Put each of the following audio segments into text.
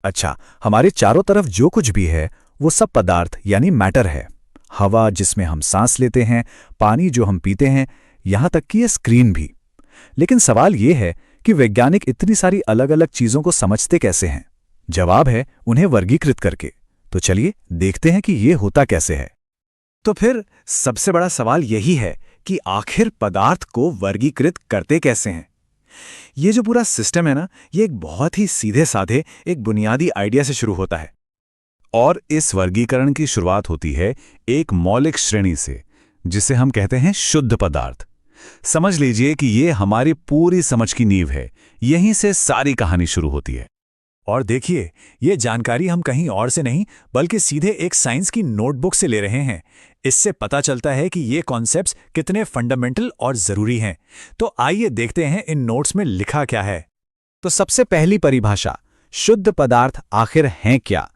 अच्छा, हमारे चारों तरफ जो कुछ भी है वो सब पदार्थ यानी मैटर है। हवा जिसमें हम सांस लेते हैं, पानी जो हम पीते हैं, यहाँ तक कि ये स्क्रीन भी। लेकिन सवाल ये है कि वैज्ञानिक इतनी सारी अलग अलग चीजों को समझते कैसे हैं? जवाब है उन्हें वर्गीकृत करके। तो चलिए देखते हैं कि ये होता कैसे है। तो फिर सबसे बड़ा सवाल यही है कि आखिर पदार्थ को वर्गीकृत करते कैसे हैं। ये जो पूरा सिस्टम है ना, ये एक बहुत ही सीधे साधे एक बुनियादी आइडिया से शुरू होता है। और इस वर्गीकरण की शुरुआत होती है एक मौलिक श्रेणी से, जिसे हम कहते हैं शुद्ध पदार्थ। समझ लीजिए कि ये हमारी पूरी समझ की नींव है। यहीं से सारी कहानी शुरू होती है। और देखिए, ये जानकारी हम कहीं और से नहीं बल्कि सीधे एक साइंस की नोटबुक से ले रहे हैं। इससे पता चलता है कि ये कॉन्सेप्ट्स कितने फंडामेंटल और ज़रूरी हैं। तो आइए देखते हैं इन नोट्स में लिखा क्या है। तो सबसे पहली परिभाषा, शुद्ध पदार्थ आखिर हैं क्या?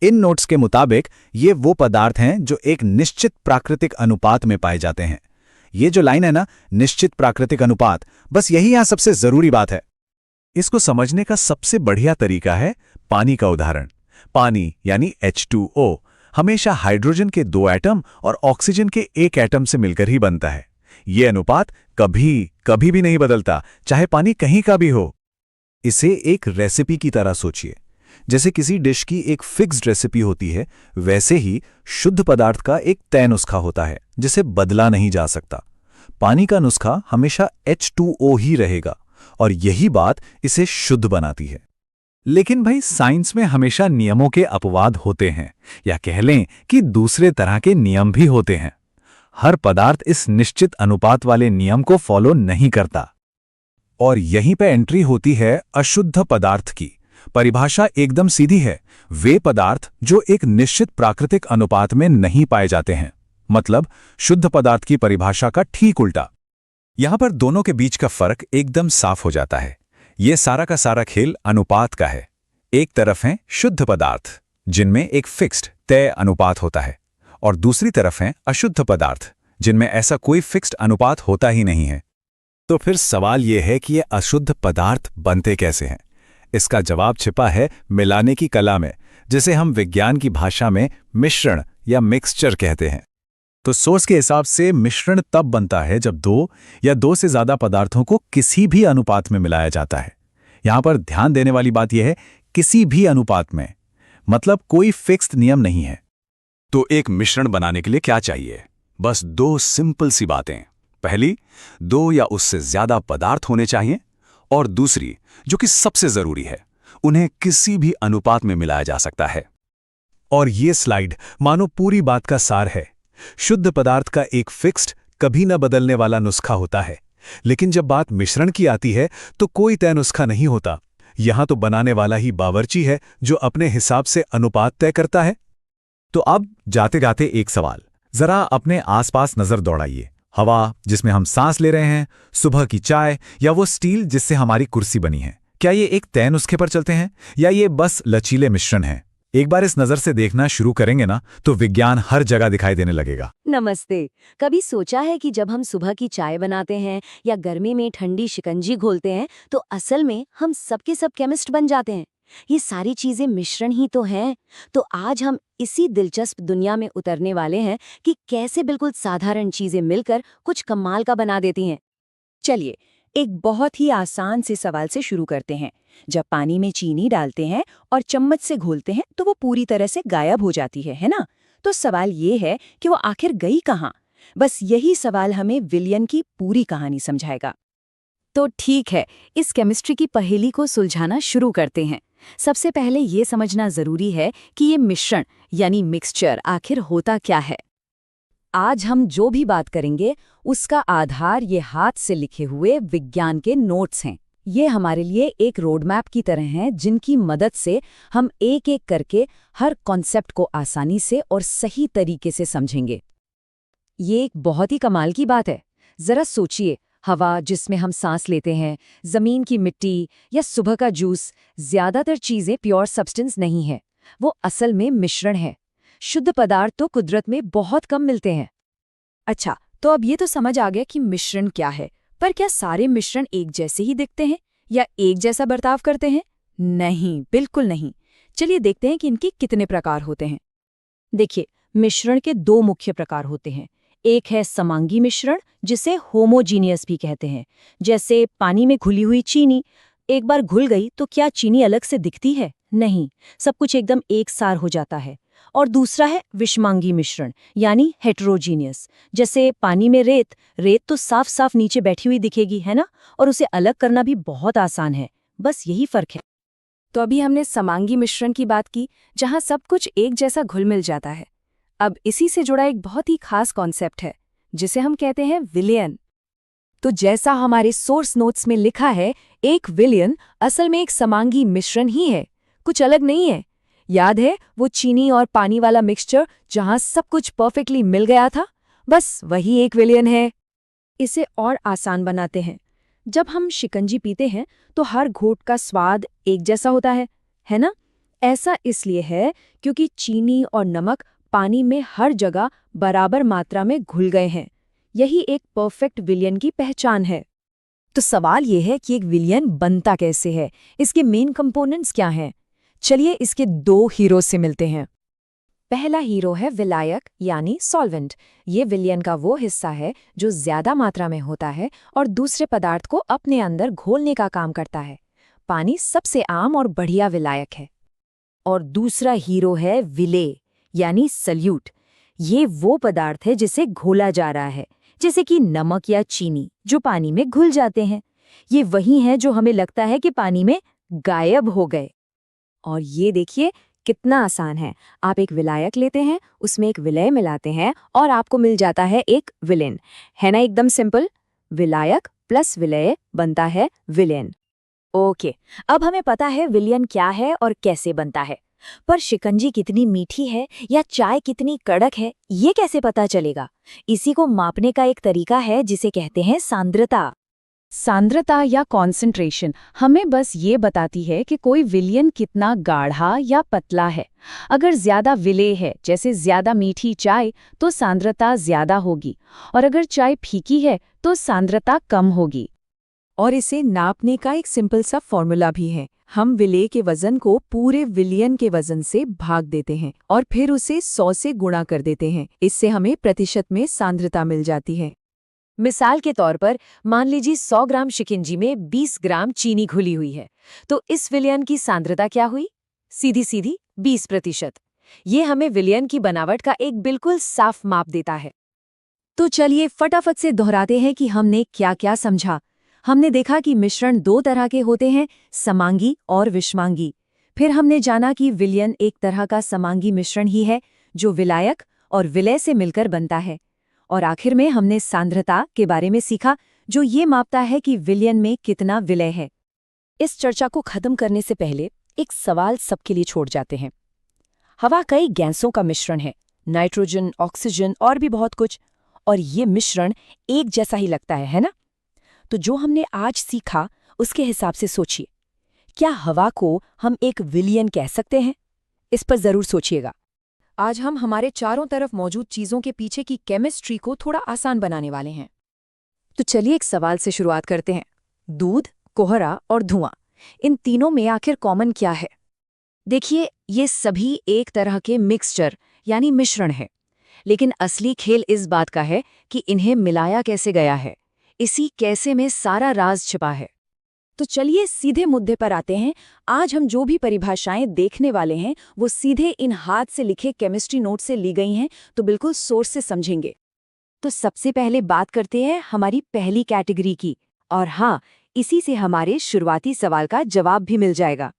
इन नोट्स के मुताबिक ये वो पदार्थ हैं जो एक निश्चित प्राकृतिक अनुपात में पाए जाते हैं। ये जो लाइन है ना, निश्चित प्राकृतिक अनुपात, बस यही यहां सबसे जरूरी बात है। इसको समझने का सबसे बढ़िया तरीका है पानी का उदाहरण। पानी यानी H2O हमेशा हाइड्रोजन के 2 एटम और ऑक्सीजन के 1 एटम से मिलकर ही बनता है। ये अनुपात कभी भी नहीं बदलता, चाहे पानी कहीं का भी हो। इसे एक रेसिपी की तरह सोचिए। जैसे किसी डिश की एक फिक्स्ड रेसिपी होती है, वैसे ही शुद्ध पदार्थ का एक तय नुस्खा होता है जिसे बदला नहीं जा सकता। पानी का नुस्खा हमेशा H2O ही रहेगा और यही बात इसे शुद्ध बनाती है। लेकिन भाई, साइंस में हमेशा नियमों के अपवाद होते हैं, या कह लें कि दूसरे तरह के नियम भी होते हैं। हर पदार्थ इस निश्चित अनुपात वाले नियम को फॉलो नहीं करता। और यहीं पे एंट्री होती है अशुद्ध पदार्थ की। परिभाषा एकदम सीधी है, वे पदार्थ जो एक निश्चित प्राकृतिक अनुपात में नहीं पाए जाते हैं। मतलब शुद्ध पदार्थ की परिभाषा का ठीक उल्टा। यहां पर दोनों के बीच का फर्क एकदम साफ हो जाता है। ये सारा का सारा खेल अनुपात का है। एक तरफ हैं शुद्ध पदार्थ जिनमें एक फिक्स्ड तय अनुपात होता है, और दूसरी तरफ हैं अशुद्ध पदार्थ जिनमें ऐसा कोई फिक्स्ड अनुपात होता ही नहीं है। तो फिर सवाल यह है कि ये अशुद्ध पदार्थ बनते कैसे हैं? इसका जवाब छिपा है मिलाने की कला में, जिसे हम विज्ञान की भाषा में मिश्रण या मिक्सचर कहते हैं। तो सोर्स के हिसाब से मिश्रण तब बनता है जब 2 या 2 से ज्यादा पदार्थों को किसी भी अनुपात में मिलाया जाता है। यहां पर ध्यान देने वाली बात यह है, किसी भी अनुपात में, मतलब कोई फिक्स्ड नियम नहीं है। तो एक मिश्रण बनाने के लिए क्या चाहिए? बस 2 सिंपल सी बातें। पहली, 2 या उससे ज्यादा पदार्थ होने चाहिए, और दूसरी, जो कि सबसे जरूरी है, उन्हें किसी भी अनुपात में मिलाया जा सकता है। और ये स्लाइड मानो पूरी बात का सार है। शुद्ध पदार्थ का एक फिक्स्ड, कभी न बदलने वाला नुस्खा होता है, लेकिन जब बात मिश्रण की आती है तो कोई तय नुस्खा नहीं होता। यहां तो बनाने वाला ही बावर्ची है जो अपने हिसाब से अनुपात तय करता है। तो अब जाते जाते एक सवाल, जरा अपने आसपास नजर दौड़ाइए। हवा जिसमें हम सांस ले रहे हैं, सुबह की चाय, या वो स्टील जिससे हमारी कुर्सी बनी है, क्या ये एक तय नुस्खे पर चलते हैं या ये बस लचीले मिश्रण हैं? एक बार इस नजर से देखना शुरू करेंगे ना, तो विज्ञान हर जगह दिखाई देने लगेगा। नमस्ते। कभी सोचा है कि जब हम सुबह की चाय बनाते हैं या गर्मी में ठंडी शिकंजी घोलते हैं तो असल में हम सबके सब केमिस्ट बन जाते हैं? ये सारी चीजें मिश्रण ही तो हैं। तो आज हम इसी दिलचस्प दुनिया में उतरने वाले हैं कि कैसे बिल्कुल साधारण चीजें मिलकर कुछ कमाल का बना देती हैं। चलिए, एक बहुत ही आसान से सवाल से शुरू करते हैं। जब पानी में चीनी डालते हैं और चम्मच से घोलते हैं तो वो पूरी तरह से गायब हो जाती है ना? तो सवाल ये है कि वो आखिर गई कहाँ? बस यही सवाल हमें विलियन की पूरी कहानी समझाएगा। तो ठीक है, इस केमिस्ट्री की पहेली को सुलझाना शुरू करते हैं। सबसे पहले ये समझना जरूरी है कि ये मिश्रण यानी मिक्सचर आखिर होता क्या है। आज हम जो भी बात करेंगे उसका आधार ये हाथ से लिखे हुए विज्ञान के नोट्स हैं। ये हमारे लिए एक रोड मैप की तरह हैं, जिनकी मदद से हम एक एक करके हर कॉन्सेप्ट को आसानी से और सही तरीके से समझेंगे। ये एक बहुत ही कमाल की बात है। जरा सोचिए, हवा जिसमें हम सांस लेते हैं, जमीन की मिट्टी या सुबह का जूस, ज्यादातर चीजें प्योर सब्सटेंस नहीं है, वो असल में मिश्रण है। शुद्ध पदार्थ तो कुदरत में बहुत कम मिलते हैं। अच्छा, तो अब ये तो समझ आ गया कि मिश्रण क्या है, पर क्या सारे मिश्रण एक जैसे ही दिखते हैं या एक जैसा बर्ताव करते हैं? नहीं, बिल्कुल नहीं। चलिए देखते हैं कि इनके कितने प्रकार होते हैं। देखिए, मिश्रण के दो मुख्य प्रकार होते हैं। एक है समांगी मिश्रण, जिसे होमोजीनियस भी कहते हैं। जैसे पानी में घुली हुई चीनी एक बार घुल गई तो क्या चीनी अलग से दिखती है? नहीं, सब कुछ एकदम एक सार हो जाता है। और दूसरा है विषमांगी मिश्रण, यानी हेटेरोजीनियस। जैसे पानी में रेत रेत तो साफ साफ नीचे बैठी हुई दिखेगी, है ना? और उसे अलग करना भी बहुत आसान है। बस यही फर्क है। तो अभी हमने समांगी मिश्रण की बात की, जहां सब कुछ एक जैसा घुल मिल जाता है। अब इसी से जुड़ा एक बहुत ही खास कॉन्सेप्ट है, जिसे हम कहते हैं विलयन। तो जैसा हमारे सोर्स नोट्स में लिखा है, एक विलयन असल में एक समांगी मिश्रण ही है, कुछ अलग नहीं है। याद है वो चीनी और पानी वाला मिक्सचर जहां सब कुछ परफेक्टली मिल गया था? बस वही एक विलयन है। इसे और आसान बनाते हैं। जब हम शिकंजी पीते हैं तो हर घूंट का स्वाद एक जैसा होता है ना? ऐसा इसलिए है क्योंकि चीनी और नमक पानी में हर जगह बराबर मात्रा में घुल गए हैं। यही एक परफेक्ट विलयन की पहचान है। तो सवाल ये है कि एक विलयन बनता कैसे है, इसके मेन कंपोनेंट्स क्या हैं? चलिए इसके दो हीरो से मिलते हैं। पहला हीरो है विलायक यानी सॉल्वेंट। ये विलयन का वो हिस्सा है जो ज्यादा मात्रा में होता है और दूसरे पदार्थ को अपने अंदर घोलने का काम करता है। पानी सबसे आम और बढ़िया विलायक है। और दूसरा हीरो है विलेय यानी सल्यूट। ये वो पदार्थ है जिसे घोला जा रहा है, जैसे कि नमक या चीनी जो पानी में घुल जाते हैं। ये वही है जो हमें लगता है कि पानी में गायब हो गए। और ये देखिए कितना आसान है। आप एक विलायक लेते हैं, उसमें एक विलेय मिलाते हैं और आपको मिल जाता है एक विलेन। है ना एकदम सिंपल? विलायक प्लस विलेय बनता है विलेन। ओके, अब हमें पता है विलयन क्या है और कैसे बनता है। पर शिकंजी कितनी मीठी है या चाय कितनी कड़क है, ये कैसे पता चलेगा? इसी को मापने का एक तरीका है जिसे कहते हैं सांद्रता। सांद्रता या कॉन्सेंट्रेशन हमें बस ये बताती है कि कोई विलयन कितना गाढ़ा या पतला है। अगर ज्यादा विलेय है, जैसे ज्यादा मीठी चाय, तो सांद्रता ज्यादा होगी, और अगर चाय फीकी है तो सांद्रता कम होगी। और इसे नापने का एक सिंपल सा फॉर्मूला भी है। हम विलेय के वजन को पूरे विलयन के वजन से भाग देते हैं और फिर उसे 100 से गुणा कर देते हैं। इससे हमें प्रतिशत में सांद्रता मिल जाती है। मिसाल के तौर पर मान लीजिए 100 ग्राम शिकंजी में 20 ग्राम चीनी घुली हुई है, तो इस विलयन की सांद्रता क्या हुई? सीधी सीधी 20%। ये हमें विलयन की बनावट का एक बिल्कुल साफ माप देता है। तो चलिए फटाफट से दोहराते हैं कि हमने क्या क्या समझा। हमने देखा कि मिश्रण दो तरह के होते हैं, समांगी और विषमांगी। फिर हमने जाना कि विलयन एक तरह का समांगी मिश्रण ही है जो विलायक और विलेय से मिलकर बनता है। और आखिर में हमने सांद्रता के बारे में सीखा, जो ये मापता है कि विलयन में कितना विलेय है। इस चर्चा को खत्म करने से पहले एक सवाल सबके लिए छोड़ जाते हैं। हवा कई गैसों का मिश्रण है, नाइट्रोजन, ऑक्सीजन और भी बहुत कुछ, और ये मिश्रण एक जैसा ही लगता है ना? तो जो हमने आज सीखा उसके हिसाब से सोचिए, क्या हवा को हम एक विलयन कह सकते हैं? इस पर जरूर सोचिएगा। आज हम हमारे चारों तरफ मौजूद चीजों के पीछे की केमिस्ट्री को थोड़ा आसान बनाने वाले हैं। तो चलिए एक सवाल से शुरुआत करते हैं। दूध, कोहरा और धुआं, इन तीनों में आखिर कॉमन क्या है? देखिए, ये सभी एक तरह के मिक्सचर यानी मिश्रण है, लेकिन असली खेल इस बात का है कि इन्हें मिलाया कैसे गया है। इसी कैसे में सारा राज छिपा है। तो चलिए सीधे मुद्दे पर आते हैं। आज हम जो भी परिभाषाएं देखने वाले हैं वो सीधे इन हाथ से लिखे केमिस्ट्री नोट से ली गई हैं, तो बिल्कुल सोर्स से समझेंगे। तो सबसे पहले बात करते हैं हमारी पहली कैटेगरी की, और हाँ, इसी से हमारे शुरुआती सवाल का जवाब भी मिल जाएगा।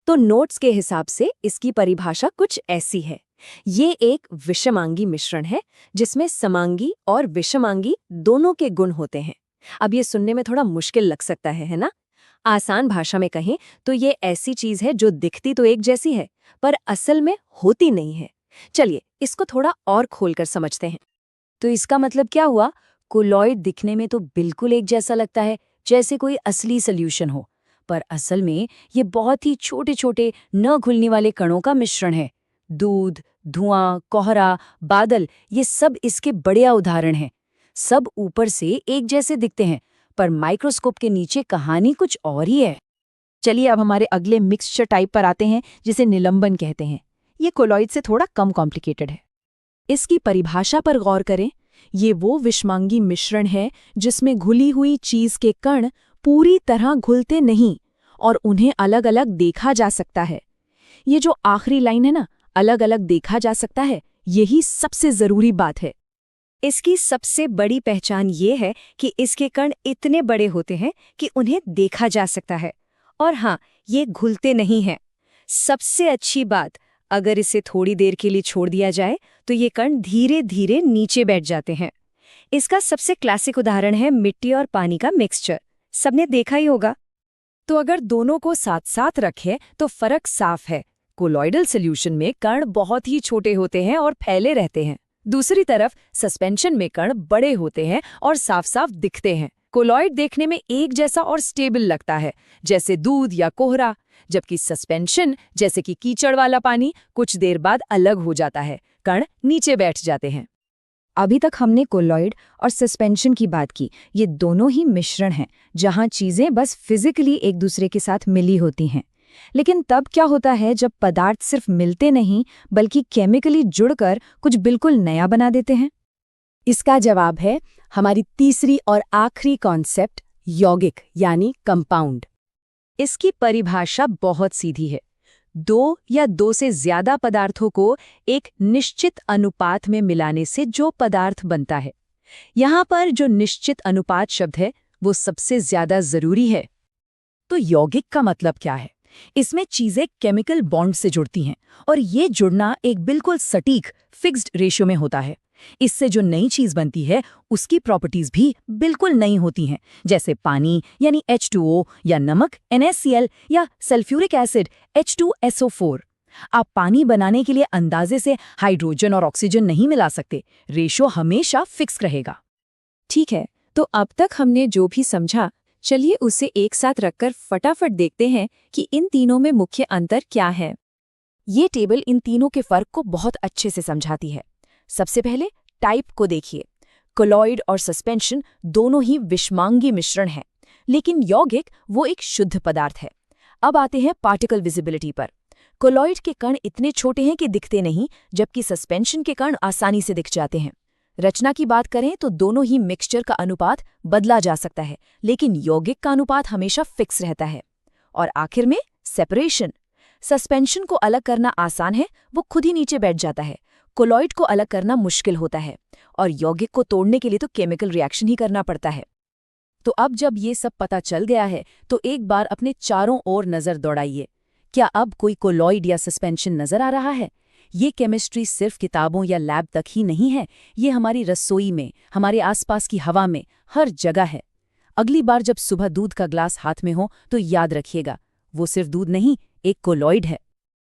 तो नोट्स के हिसाब से इसकी परिभाषा कुछ ऐसी है। ये एक विषमांगी मिश्रण है जिसमें समांगी और विषमांगी दोनों के गुण होते हैं। अब ये सुनने में थोड़ा मुश्किल लग सकता है ना? आसान भाषा में कहें तो ये ऐसी चीज है जो दिखती तो एक जैसी है पर असल में होती नहीं है। चलिए इसको थोड़ा और खोलकर समझते हैं। तो इसका मतलब क्या हुआ? कोलॉइड दिखने में तो बिल्कुल एक जैसा लगता है, जैसे कोई असली सॉल्यूशन हो, पर असल में ये बहुत ही छोटे छोटे न घुलने वाले कणों का मिश्रण है। दूध, धुआं, कोहरा, बादल, ये सब इसके बढ़िया उदाहरण हैं। सब ऊपर से एक जैसे दिखते हैं, पर माइक्रोस्कोप के नीचे कहानी कुछ और ही है। चलिए अब हमारे अगले मिक्सचर टाइप पर आते हैं, जिसे निलंबन कहते हैं। ये कोलॉइड से थोड़ा कम कॉम्प्लिकेटेड है। इसकी परिभाषा पर गौर करें। ये वो विषमांगी मिश्रण है जिसमें घुली हुई चीज के कण पूरी तरह घुलते नहीं और उन्हें अलग अलग देखा जा सकता है। ये जो आखिरी लाइन है ना, अलग अलग देखा जा सकता है, यही सबसे जरूरी बात है। इसकी सबसे बड़ी पहचान ये है कि इसके कण इतने बड़े होते हैं कि उन्हें देखा जा सकता है। और हाँ, ये घुलते नहीं हैं। सबसे अच्छी बात, अगर इसे थोड़ी देर के लिए छोड़ दिया जाए तो ये कण धीरे धीरे नीचे बैठ जाते हैं। इसका सबसे क्लासिक उदाहरण है मिट्टी और पानी का मिक्सचर। सबने देखा ही होगा। तो अगर दोनों को साथ साथ रखें तो फर्क साफ है। कोलॉइडल सॉल्यूशन में कण बहुत ही छोटे होते हैं और फैले रहते हैं। दूसरी तरफ सस्पेंशन में कण बड़े होते हैं और साफ साफ दिखते हैं। कोलॉइड देखने में एक जैसा और स्टेबल लगता है, जैसे दूध या कोहरा, जबकि सस्पेंशन जैसे कि कीचड़ वाला पानी कुछ देर बाद अलग हो जाता है, कण नीचे बैठ जाते हैं। अभी तक हमने कोलॉइड और सस्पेंशन की बात की। ये दोनों ही मिश्रण हैं जहां चीजें बस फिजिकली एक दूसरे के साथ मिली होती हैं। लेकिन तब क्या होता है जब पदार्थ सिर्फ मिलते नहीं बल्कि केमिकली जुड़कर कुछ बिल्कुल नया बना देते हैं? इसका जवाब है हमारी तीसरी और आखिरी कॉन्सेप्ट, यौगिक यानी कंपाउंड। इसकी परिभाषा बहुत सीधी है। दो या दो से ज्यादा पदार्थों को एक निश्चित अनुपात में मिलाने से जो पदार्थ बनता है। यहाँ पर जो निश्चित अनुपात शब्द है वो सबसे ज्यादा जरूरी है। तो यौगिक का मतलब क्या है? इसमें चीजें केमिकल बॉन्ड से जुड़ती हैं और ये जुड़ना एक बिल्कुल सटीक फिक्स्ड रेशियो में होता है। इससे जो नई चीज बनती है उसकी प्रॉपर्टीज भी बिल्कुल नई होती हैं, जैसे पानी यानी H2O या नमक NaCl या सल्फ्यूरिक एसिड H2SO4। आप पानी बनाने के लिए अंदाजे से हाइड्रोजन और ऑक्सीजन नहीं मिला सकते, रेशियो हमेशा फिक्स रहेगा। ठीक है, तो अब तक हमने जो भी समझा, चलिए उसे एक साथ रखकर फटाफट देखते हैं कि इन तीनों में मुख्य अंतर क्या है। ये टेबल इन तीनों के फर्क को बहुत अच्छे से समझाती है। सबसे पहले टाइप को देखिए। कोलॉइड और सस्पेंशन दोनों ही विषमांगी मिश्रण हैं, लेकिन यौगिक वो एक शुद्ध पदार्थ है। अब आते हैं पार्टिकल विजिबिलिटी पर। कोलॉइड के कण इतने छोटे हैं कि दिखते नहीं, जबकि सस्पेंशन के कण आसानी से दिख जाते हैं। रचना की बात करें तो दोनों ही मिक्सचर का अनुपात बदला जा सकता है, लेकिन यौगिक का अनुपात हमेशा फिक्स रहता है। और आखिर में सेपरेशन। सस्पेंशन को अलग करना आसान है, वो खुद ही नीचे बैठ जाता है। कोलॉइड को अलग करना मुश्किल होता है और यौगिक को तोड़ने के लिए तो केमिकल रिएक्शन ही करना पड़ता है। तो अब जब ये सब पता चल गया है तो एक बार अपने चारों ओर नजर दौड़ाइए। क्या अब कोई कोलॉइड या सस्पेंशन नजर आ रहा है? ये केमिस्ट्री सिर्फ किताबों या लैब तक ही नहीं है, ये हमारी रसोई में, हमारे आसपास की हवा में, हर जगह है। अगली बार जब सुबह दूध का ग्लास हाथ में हो तो याद रखिएगा, वो सिर्फ दूध नहीं, एक कोलॉइड है।